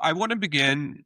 I want to begin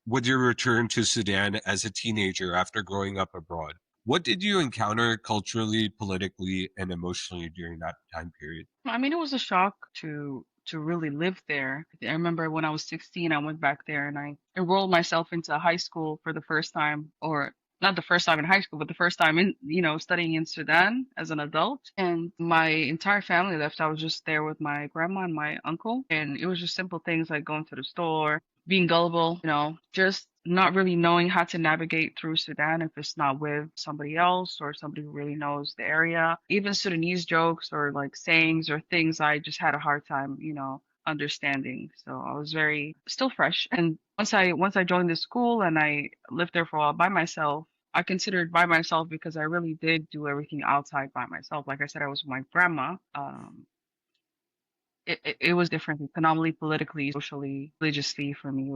with your return to Sudan as a teenager after growing up abroad. What did you encounter culturally, politically, and emotionally during that time period? I mean, it was a shock to really live there. I remember when I was 16, I went back there and I enrolled myself into high school for the first time, or not the first time in high school, but the first time in, studying in Sudan as an adult. And my entire family left. I was just there with my grandma and my uncle. And it was just simple things like going to the store, being gullible, just not really knowing how to navigate through Sudan if it's not with somebody else or somebody who really knows the area. Even Sudanese jokes or like sayings or things I just had a hard time, understanding. So I was very still fresh. And once I joined the school and I lived there for a while by myself, I considered by myself because I really did do everything outside by myself. Like I said, I was with my grandma. It was different economically, politically, socially, religiously for me.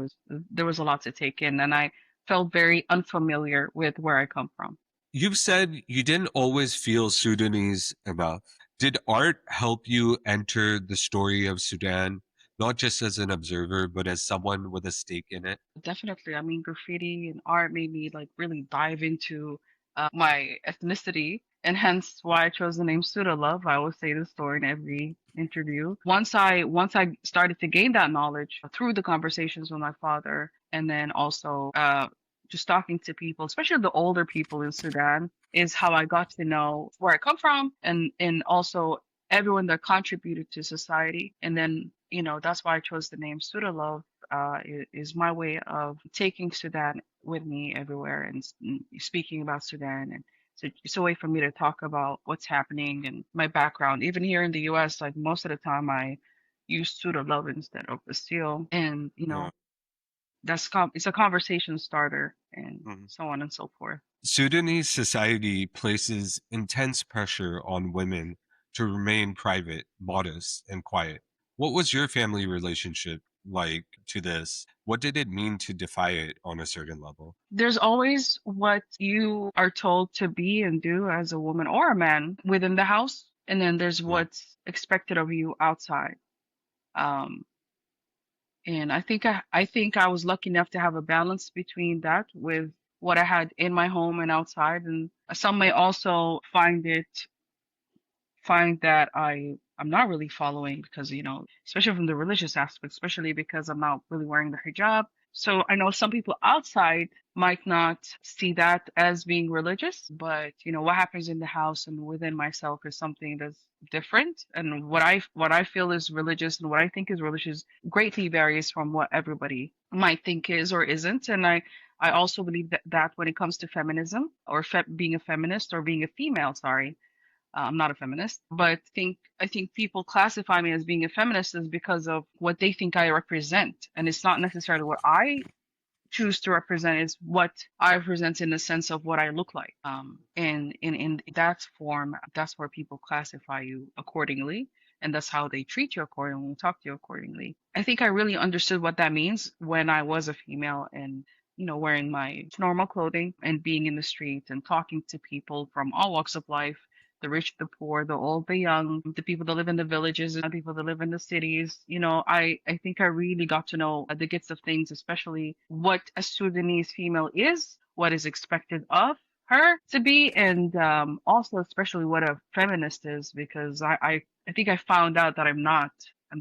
There was a lot to take in, and I felt very unfamiliar with where I come from. You've said you didn't always feel Sudanese enough. Did art help you enter the story of Sudan, not just as an observer, but as someone with a stake in it? Definitely, I mean, graffiti and art made me like really dive into my ethnicity, and hence why I chose the name SudaLove. I always say this story in every interview. Once I started to gain that knowledge through the conversations with my father, and then also just talking to people, especially the older people in Sudan, is how I got to know where I come from, and also everyone that contributed to society. And then that's why I chose the name SudaLove. Is my way of taking Sudan with me everywhere and speaking about Sudan. And so it's a way for me to talk about what's happening and my background. Even here in the US, like most of the time I use SudaLove instead of Assil. And, Yeah. it's a conversation starter and Mhm. so on and so forth. Sudanese society places intense pressure on women to remain private, modest, and quiet. What was your family relationship like to this? What did it mean to defy it on a certain level? There's always what you are told to be and do as a woman or a man within the house. And then there's Yeah. what's expected of you outside. Um, And I think I was lucky enough to have a balance between that with what I had in my home and outside. And some may also find that I'm not really following because, especially from the religious aspect, especially because I'm not really wearing the hijab. So I know some people outside might not see that as being religious, but what happens in the house and within myself is something that's different. And what I feel is religious and what I think is religious greatly varies from what everybody might think is or isn't. And I also believe that when it comes to feminism or being a feminist or being a female, sorry, I'm not a feminist, but I think people classify me as being a feminist is because of what they think I represent, and it's not necessarily what I choose to represent. It's what I represent in the sense of what I look like. And in that form, that's where people classify you accordingly, and that's how they treat you accordingly, and talk to you accordingly. I think I really understood what that means when I was a female and wearing my normal clothing and being in the street and talking to people from all walks of life, the rich, the poor, the old, the young, the people that live in the villages, and the people that live in the cities. I think I really got to know the gist of things, especially what a Sudanese female is, what is expected of her to be, and also especially what a feminist is, because I think I found out that I'm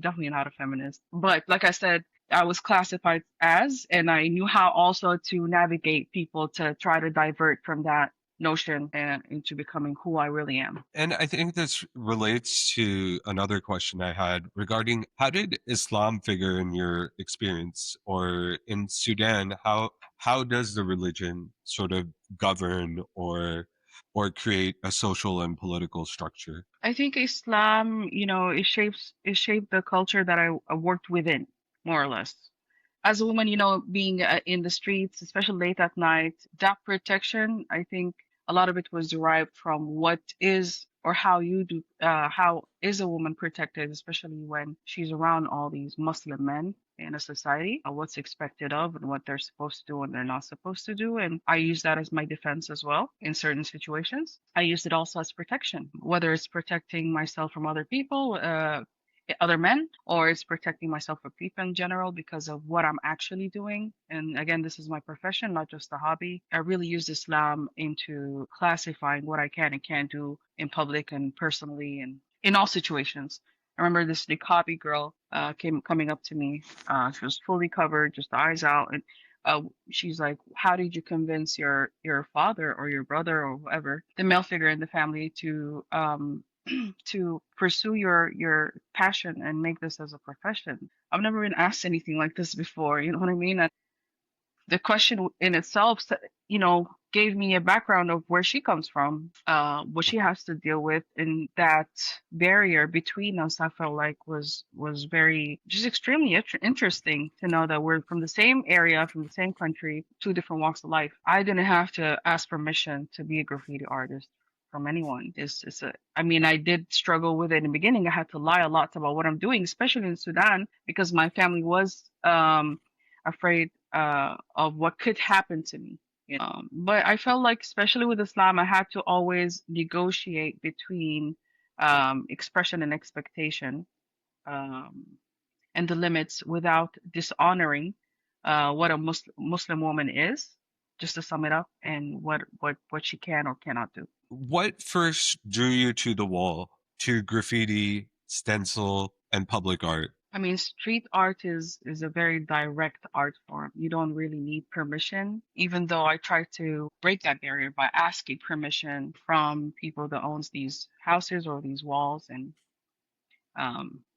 definitely not a feminist. But like I said, I was classified as, and I knew how also to navigate people to try to divert from that notion and into becoming who I really am. And I think this relates to another question I had regarding how did Islam figure in your experience, or in Sudan, how does the religion sort of govern or create a social and political structure? I think Islam, it shaped the culture that I worked within, more or less. As a woman, being in the streets, especially late at night, that protection, I think a lot of it was derived from what is or how is a woman protected, especially when she's around all these Muslim men in a society, what's expected of and what they're supposed to do and they're not supposed to do. And I use that as my defense as well in certain situations. I use it also as protection, whether it's protecting myself from other people, other men, or it's protecting myself from people in general because of what I'm actually doing. And again, this is my profession, not just a hobby. I really use Islam into classifying what I can and can't do in public and personally and in all situations. I remember this niqabi girl came coming up to me. She was fully covered, just the eyes out, and uh, she's like, "How did you convince your father or your brother or whoever, the male figure in the family, to pursue your passion and make this as a profession?" I've never been asked anything like this before. You know what I mean? And the question in itself, gave me a background of where she comes from, what she has to deal with, and that barrier between us. I felt like was very just extremely interesting to know that we're from the same area, from the same country, two different walks of life. I didn't have to ask permission to be a graffiti artist from anyone. I mean, I did struggle with it in the beginning. I had to lie a lot about what I'm doing, especially in Sudan, because my family was afraid of what could happen to me. But I felt like, especially with Islam, I had to always negotiate between expression and expectation, um, and the limits without dishonoring what a Muslim woman is, just to sum it up, and what she can or cannot do. What first drew you to the wall, to graffiti, stencil, and public art? I mean, street art is a very direct art form. You don't really need permission, even though I try to break that barrier by asking permission from people that owns these houses or these walls. And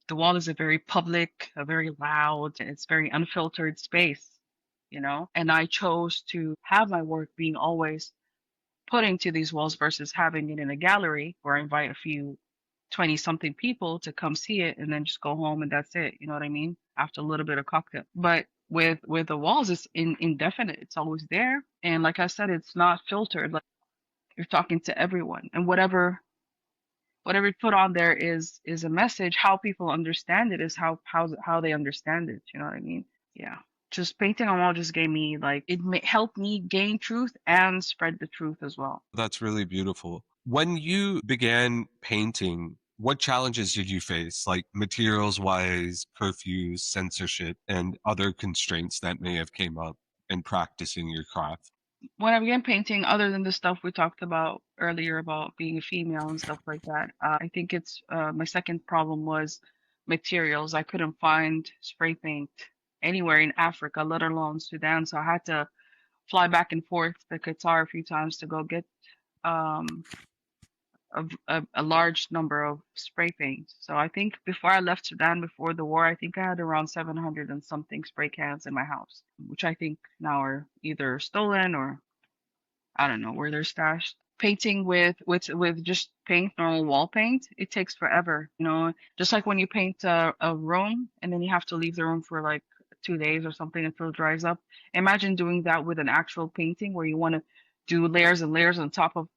the wall is a very public, a very loud, it's very unfiltered space. And I chose to have my work being always put into these walls versus having it in a gallery where I invite a few 20 something people to come see it and then just go home and that's it. You know what I mean? After a little bit of cocktail. But with the walls, it's indefinite. It's always there. And like I said, it's not filtered. Like you're talking to everyone. And whatever you put on there is a message. How people understand it is how they understand it. You know what I mean? Yeah. Just painting on wall just gave me like helped me gain truth and spread the truth as well. That's really beautiful. When you began painting, what challenges did you face, like materials wise, curfews, censorship, and other constraints that may have came up in practicing your craft? When I began painting, other than the stuff we talked about earlier about being a female and stuff like that, I think it's my second problem was materials. I couldn't find spray paint anywhere in Africa, let alone Sudan. So I had to fly back and forth to Qatar a few times to go get um, a large number of spray paint. So I think before I left Sudan before the war, I think I had around 700 and something spray cans in my house, which I think now are either stolen or I don't know where they're stashed. Painting with just paint, normal wall paint, it takes forever. Just like when you paint a room and then you have to leave the room for like 2 days or something until it dries up. Imagine doing that with an actual painting where you want to do layers and layers on top of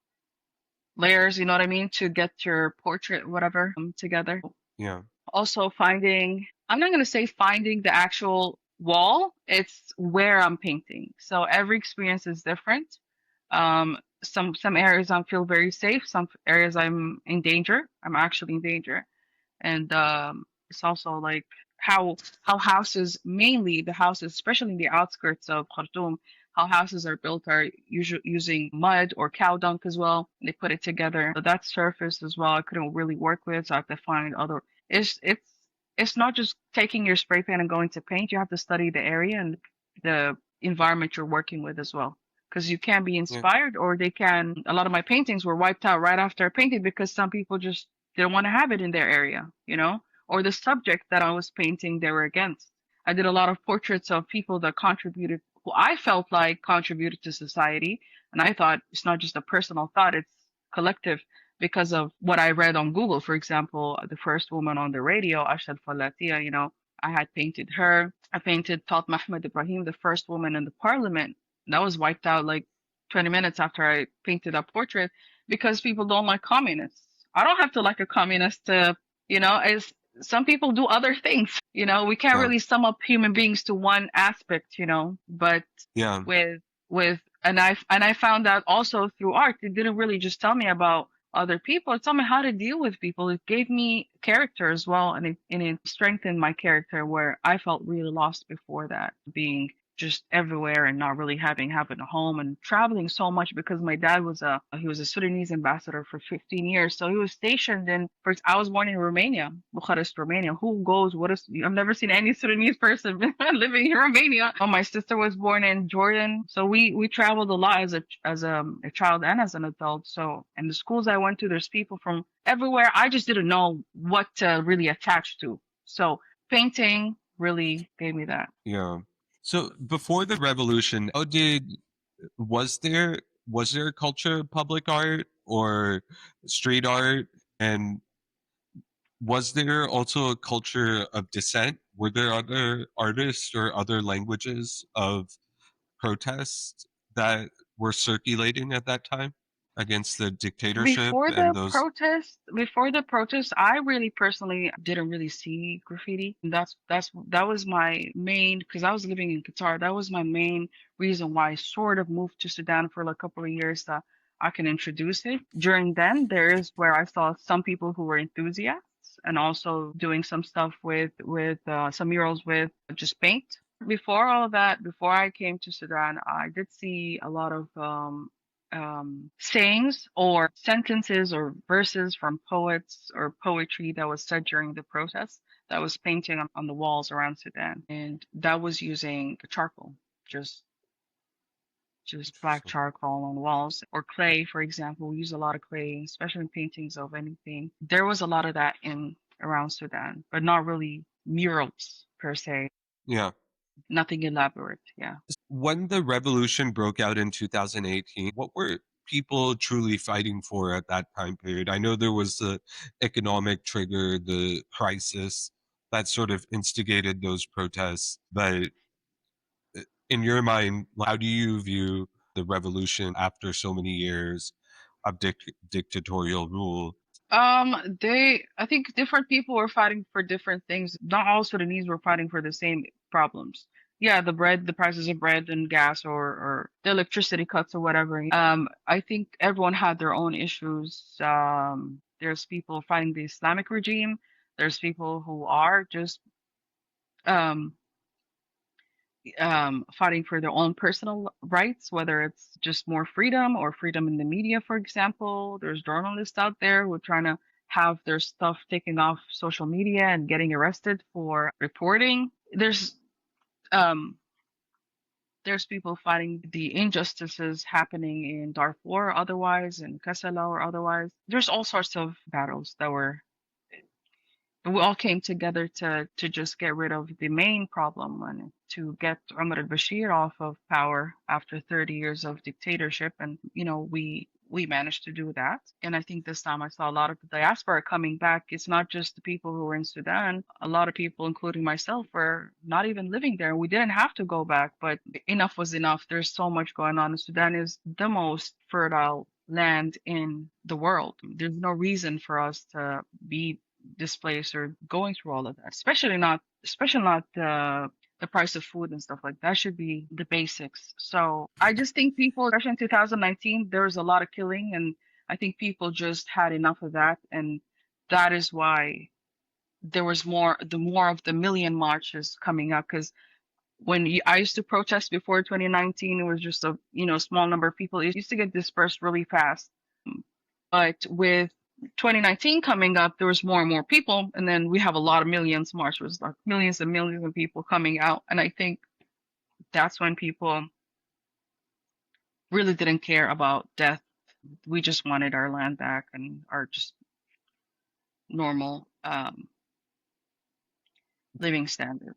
layers, you know what I mean, to get your portrait, whatever, together. Yeah. Also I'm not going to say finding the actual wall, it's where I'm painting. So every experience is different. Some areas I feel very safe, some areas I'm in danger. I'm actually in danger. And it's also like how houses, mainly the houses, especially in the outskirts of Khartoum, how houses are built are usually using mud or cow dung as well. They put it together. So that surface as well, I couldn't really work with, so I have to find other. It's not just taking your spray paint and going to paint. You have to study the area and the environment you're working with as well. Because you can be Yeah. inspired, or they can. A lot of my paintings were wiped out right after I painted because some people just didn't want to have it in their area, or the subject that I was painting they were against. I did a lot of portraits of people that contributed, who I felt like contributed to society. And I thought it's not just a personal thought, it's collective because of what I read on Google. For example, the first woman on the radio, Assil Diab, I had painted her. I painted Fatma Ahmed Ibrahim, the first woman in the parliament. That was wiped out like 20 minutes after I painted that portrait because people don't like communists. I don't have to like a communist as some people do other things. We can't Yeah. really sum up human beings to one aspect, but Yeah. with and I found out also through art, it didn't really just tell me about other people. It taught me how to deal with people. It gave me character as well, and it strengthened my character where I felt really lost before that, being just everywhere and not really having a home and traveling so much because my dad was a Sudanese ambassador for 15 years. So he was stationed in first I was born in Romania, Bucharest, Romania. Who goes what is I've never seen any Sudanese person living in Romania. My sister was born in Jordan. So we traveled a lot as a child and as an adult. So in the schools I went to there's people from everywhere. I just didn't know what to really attach to. So painting really gave me that. Yeah. So before the revolution, how did was there was there a culture of public art or street art, and was there also a culture of dissent? Were there other artists or other languages of protest that were circulating at that time against the dictatorship and those? Before the protest, I really personally didn't really see graffiti. That was my main because I was living in Qatar. That was my main reason why I sort of moved to Sudan for like a couple of years that I can introduce it. During then, there is where I saw some people who were enthusiasts and also doing some stuff with some murals with just paint. Before all of that, before I came to Sudan, I did see a lot of sayings or sentences or verses from poets or poetry that was said during the protest that was painting on the walls around Sudan. And that was using charcoal, just black Interesting. charcoal on the walls or clay, for example. We use a lot of clay, especially in paintings of anything. There was a lot of that in around Sudan, but not really murals per se. Yeah. Nothing elaborate. Yeah. When the revolution broke out in 2018, what were people truly fighting for at that time period? I know there was the economic trigger, the crisis that sort of instigated those protests, but in your mind, how do you view the revolution after so many years of dictatorial rule? I think different people were fighting for different things. Not all Sudanese were fighting for the same problems. Yeah, the prices of bread and gas or the electricity cuts or whatever. I think everyone had their own issues. There's people fighting the Islamic regime. There's people who are just um fighting for their own personal rights, whether it's just more freedom or freedom in the media, for example. There's journalists out there who are trying to have their stuff taken off social media and getting arrested for reporting. Um, there's people fighting the injustices happening in Darfur or otherwise, in Kassala or otherwise. There's all sorts of battles that were we all came together to just get rid of the main problem and to get Umar al-Bashir off of power after 30 years of dictatorship. And we managed to do that. And I think this time I saw a lot of the diaspora coming back. It's not just the people who were in Sudan. A lot of people, including myself, were not even living there. We didn't have to go back, but enough was enough. There's so much going on. Sudan is the most fertile land in the world. There's no reason for us to be displaced or going through all of that. Especially not the price of food and stuff like that should be the basics. So I just think people, especially in 2019, there was a lot of killing, and I think people just had enough of that, and that is why there was more of the million marches coming up. Because I used to protest before 2019, it was just a small number of people. It used to get dispersed really fast. But with 2019 coming up, there was more and more people, and then we have a lot of millions marchers, like millions and millions of people coming out. And I think that's when people really didn't care about death. We just wanted our land back and our just normal living standard.